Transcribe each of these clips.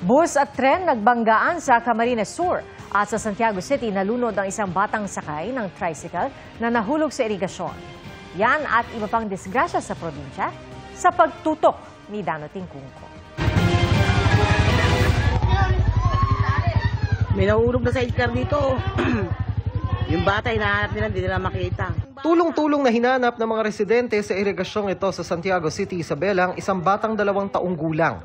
Bus at tren nagbanggaan sa Camarines Sur at sa Santiago City nalunod ang isang batang sakay ng tricycle na nahulog sa irigasyon. Yan at iba pang disgrasya sa probinsya sa pagtutok ni Dano Tingkungko. May nahulog na sa iskar dito. Yung bata, hinahanap nila, hindi nila makita. Tulong-tulong na hinanap ng mga residente sa irigasyong ito sa Santiago City, Isabela, isang batang 2 taong gulang.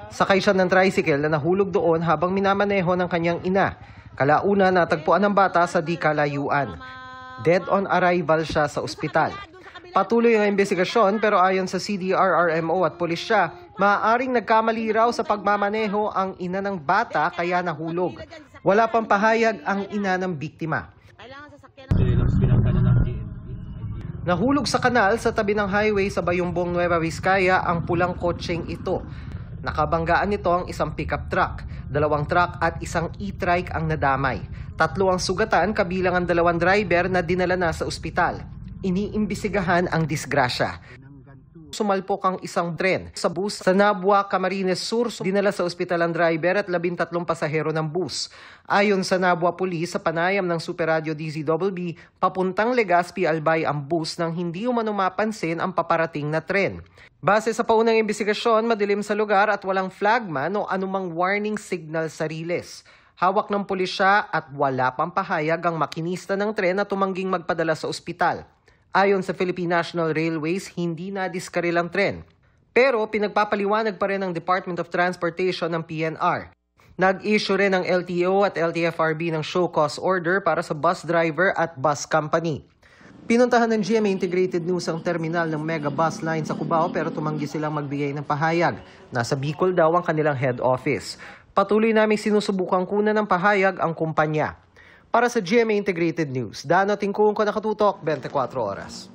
Sakay siya ng tricycle na nahulog doon habang minamaneho ng kanyang ina. Kalauna natagpuan ng bata sa di kalayuan. Dead on arrival siya sa ospital. Patuloy ang investigasyon pero ayon sa CDRRMO at pulisya, maaaring nagkamali raw sa pagmamaneho ang ina ng bata kaya nahulog. Wala pang pahayag ang ina ng biktima. Nahulog sa kanal sa tabi ng highway sa Bayumbong, Nueva Vizcaya ang pulang kotseng ito. Nakabanggaan nito ang isang pickup truck, 2 truck at isang e-trike ang nadamay. 3 ang sugatan kabilang ang 2 driver na dinala na sa ospital. Iniimbisigahan ang disgrasya. Sumalpok ang isang tren sa bus sa Nabua, Camarines Sur. Dinala sa ospital ang driver at 13 pasahero ng bus. Ayon sa Nabua Police, sa panayam ng Super Radio DZWB, papuntang Legazpi Albay ang bus nang hindi umano mapansin ang paparating na tren. Base sa paunang imbestigasyon, madilim sa lugar at walang flagman o anumang warning signal sa riles. Hawak ng pulisya at wala pang pahayag ang makinista ng tren na tumangging magpadala sa ospital. Ayon sa Philippine National Railways, hindi nadiskaril ang tren. Pero pinagpapaliwanag pa rin ng Department of Transportation ng PNR. Nag-issue rin ng LTO at LTFRB ng show cause order para sa bus driver at bus company. Pinuntahan ng GMA Integrated News ang terminal ng Mega Bus Line sa Cubao pero tumanggi silang magbigay ng pahayag. Nasa Bicol daw ang kanilang head office. Patuloy naming sinusubukang kunan ng pahayag ang kumpanya. Para sa GMA Integrated News, Dano Tingkungko, nakatutok 24 oras.